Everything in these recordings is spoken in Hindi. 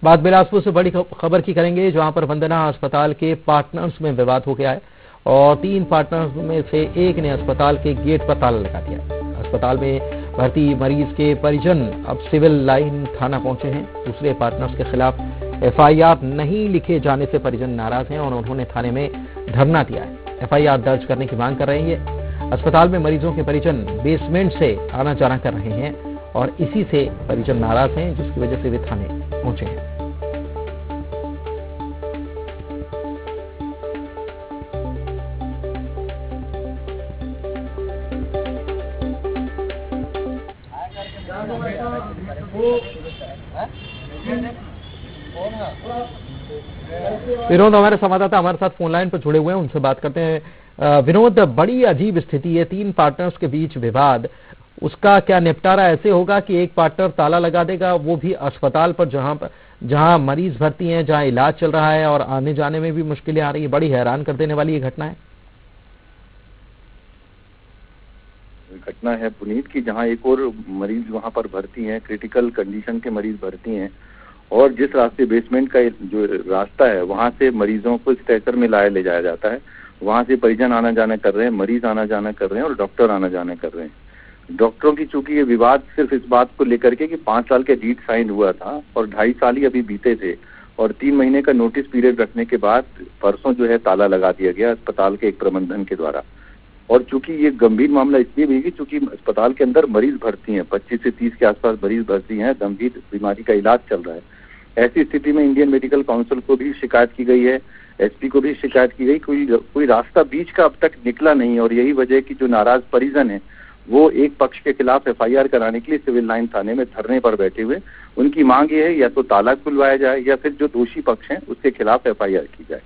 बात बिलासपुर से बड़ी खबर की करेंगे, जहां पर वंदना अस्पताल के पार्टनर्स में विवाद हो गया है और 3 पार्टनर्स में से एक ने अस्पताल के गेट पर ताला लगा दिया। अस्पताल में भर्ती मरीज के परिजन अब सिविल लाइन थाना पहुंचे हैं। दूसरे पार्टनर्स के खिलाफ एफआईआर नहीं लिखे जाने से परिजन नाराज हैं और उन्होंने थाने में धरना दिया है। एफआईआर दर्ज करने की मांग कर रहे हैं। अस्पताल में मरीजों के परिजन बेसमेंट से आना जाना कर रहे हैं और इसी से परिजन नाराज हैं, जिसकी वजह से वे थाने पहुंचे हैं। विनोद हमारे संवाददाता हमारे साथ फोन लाइन पर जुड़े हुए हैं, उनसे बात करते हैं। विनोद, बड़ी अजीब स्थिति है, 3 पार्टनर्स के बीच विवाद, उसका क्या निपटारा ऐसे होगा कि एक पार्टनर ताला लगा देगा, वो भी अस्पताल पर जहां मरीज भर्ती हैं, जहां इलाज चल रहा है और आने जाने में भी मुश्किलें आ रही है। बड़ी हैरान कर देने वाली ये घटना है पुनीत की, जहां एक और मरीज वहां पर भर्ती हैं, क्रिटिकल कंडीशन के मरीज भर्ती हैं और जिस रास्ते बेसमेंट का जो रास्ता है वहां से मरीजों को स्ट्रेचर में ले जाया जाता है। वहां से परिजन आना जाना कर रहे हैं, मरीज आना जाना कर रहे हैं और डॉक्टर आना जाना कर रहे हैं। डॉक्टरों की चूंकि ये विवाद सिर्फ इस बात को लेकर के कि 5 साल का डीड साइन हुआ था और 2.5 साल ही अभी बीते थे और 3 महीने का नोटिस पीरियड रखने के बाद परसों जो है ताला लगा दिया गया अस्पताल के एक प्रबंधन के द्वारा। और चूंकि ये गंभीर मामला इसलिए भी कि चूंकि अस्पताल के अंदर मरीज भर्ती हैं, 25 से 30 के आसपास मरीज भर्ती हैं, गंभीर बीमारी का इलाज चल रहा है। ऐसी स्थिति में इंडियन मेडिकल काउंसिल को भी शिकायत की गई है, एसपी को भी शिकायत की गई, कोई रास्ता बीच का अब तक निकला नहीं और यही वजह कि जो नाराज परिजन है वो एक पक्ष के खिलाफ एफआईआर कराने के लिए सिविल लाइन थाने में धरने पर बैठे हुए। उनकी मांग ये है या तो ताला खुलवाया जाए या फिर जो दोषी पक्ष हैं उसके खिलाफ एफआईआर की जाए।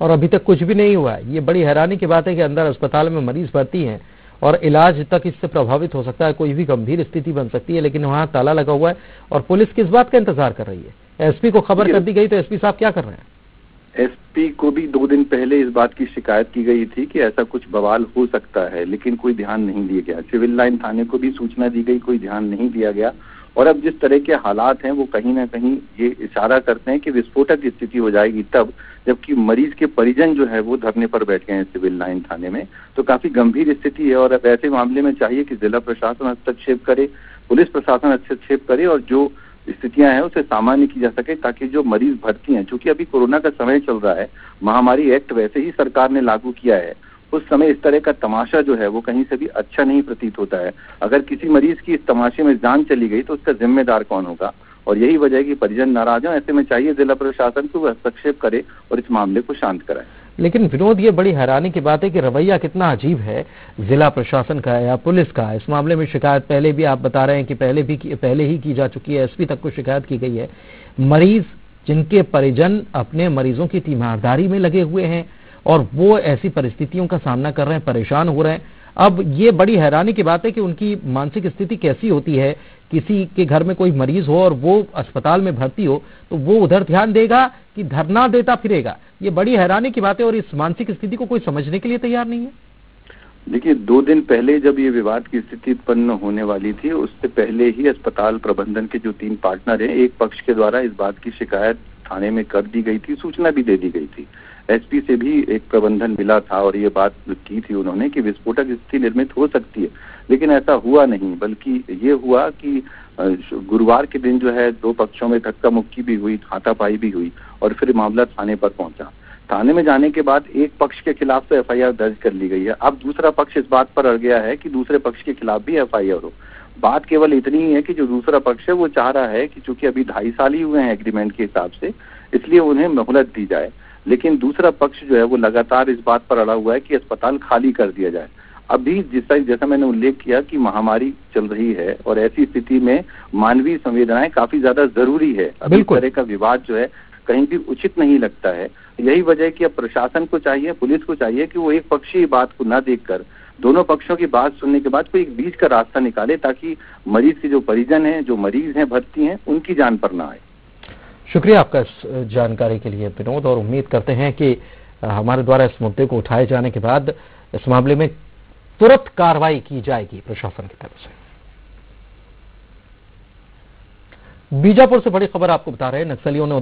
और अभी तक कुछ भी नहीं हुआ है। ये बड़ी हैरानी की बात है कि अंदर अस्पताल में मरीज भर्ती हैं और इलाज तक इससे प्रभावित हो सकता है, कोई भी गंभीर स्थिति बन सकती है, लेकिन वहां ताला लगा हुआ है और पुलिस किस बात का इंतजार कर रही है। एसपी को खबर कर दी गई तो एसपी साहब क्या कर रहे हैं? एसपी को भी 2 दिन पहले इस बात की शिकायत की गई थी कि ऐसा कुछ बवाल हो सकता है, लेकिन कोई ध्यान नहीं दिया गया। सिविल लाइन थाने को भी सूचना दी गई, कोई ध्यान नहीं दिया गया। और अब जिस तरह के हालात हैं वो कहीं ना कहीं ये इशारा करते हैं कि विस्फोटक स्थिति हो जाएगी तब जबकि मरीज के परिजन जो है वो धरने पर बैठ गए हैं सिविल लाइन थाने में। तो काफी गंभीर स्थिति है और अब ऐसे मामले में चाहिए कि जिला प्रशासन हस्तक्षेप करे, पुलिस प्रशासन हस्तक्षेप करे और जो स्थितियां हैं उसे सामान्य की जा सके, ताकि जो मरीज भर्ती हैं, चूंकि अभी कोरोना का समय चल रहा है, महामारी एक्ट वैसे ही सरकार ने लागू किया है, उस समय इस तरह का तमाशा जो है वो कहीं से भी अच्छा नहीं प्रतीत होता है। अगर किसी मरीज की इस तमाशे में जान चली गई तो उसका जिम्मेदार कौन होगा? और यही वजह है कि परिजन नाराज हैं। ऐसे में चाहिए जिला प्रशासन को हस्तक्षेप करे और इस मामले को शांत कराए। लेकिन विनोद, ये बड़ी हैरानी की बात है कि रवैया कितना अजीब है जिला प्रशासन का या पुलिस का। इस मामले में शिकायत पहले भी आप बता रहे हैं कि पहले ही की जा चुकी है, एसपी तक को शिकायत की गई है। मरीज जिनके परिजन अपने मरीजों की तीमारदारी में लगे हुए हैं और वो ऐसी परिस्थितियों का सामना कर रहे हैं, परेशान हो रहे हैं। अब ये बड़ी हैरानी की बात है कि उनकी मानसिक स्थिति कैसी होती है। किसी के घर में कोई मरीज हो और वो अस्पताल में भर्ती हो तो वो उधर ध्यान देगा कि धरना देता फिरेगा। ये बड़ी हैरानी की बात है और इस मानसिक स्थिति को कोई समझने के लिए तैयार नहीं है। देखिए, 2 दिन पहले जब ये विवाद की स्थिति उत्पन्न होने वाली थी, उससे पहले ही अस्पताल प्रबंधन के जो 3 पार्टनर हैं, एक पक्ष के द्वारा इस बात की शिकायत थाने में कर दी गई थी, सूचना भी दे दी गई थी। एसपी से भी एक प्रबंधन मिला था और ये बात की थी उन्होंने कि विस्फोटक स्थिति निर्मित हो सकती है, लेकिन ऐसा हुआ नहीं। बल्कि ये हुआ कि गुरुवार के दिन जो है 2 पक्षों में धक्का मुक्की भी हुई, हाथापाई भी हुई और फिर मामला थाने पर पहुंचा। थाने में जाने के बाद एक पक्ष के खिलाफ तो एफआईआर दर्ज कर ली गई है। अब दूसरा पक्ष इस बात पर अड़ गया है कि दूसरे पक्ष के खिलाफ भी एफआईआर हो। बात केवल इतनी ही है कि जो दूसरा पक्ष है वो चाह रहा है कि चूंकि अभी 2.5 साल ही हुए हैं एग्रीमेंट के हिसाब से, इसलिए उन्हें मोहलत दी जाए। लेकिन दूसरा पक्ष जो है वो लगातार इस बात पर अड़ा हुआ है कि अस्पताल खाली कर दिया जाए। अभी जैसा मैंने उल्लेख किया कि महामारी चल रही है और ऐसी स्थिति में मानवीय संवेदनाएं काफी ज्यादा जरूरी है। अभी इस तरह का विवाद जो है कहीं भी उचित नहीं लगता है। यही वजह है कि अब प्रशासन को चाहिए, पुलिस को चाहिए कि वो एक पक्षीय बात को न देखकर दोनों पक्षों की बात सुनने के बाद कोई एक बीच का रास्ता निकाले, ताकि मरीज के जो परिजन हैं, जो मरीज हैं भर्ती हैं, उनकी जान पर ना आए। शुक्रिया आपका इस जानकारी के लिए विनोद, और उम्मीद करते हैं कि हमारे द्वारा इस मुद्दे को उठाए जाने के बाद इस मामले में तुरंत कार्रवाई की जाएगी प्रशासन की तरफ से। बीजापुर से बड़ी खबर आपको बता रहे हैं, नक्सलियों ने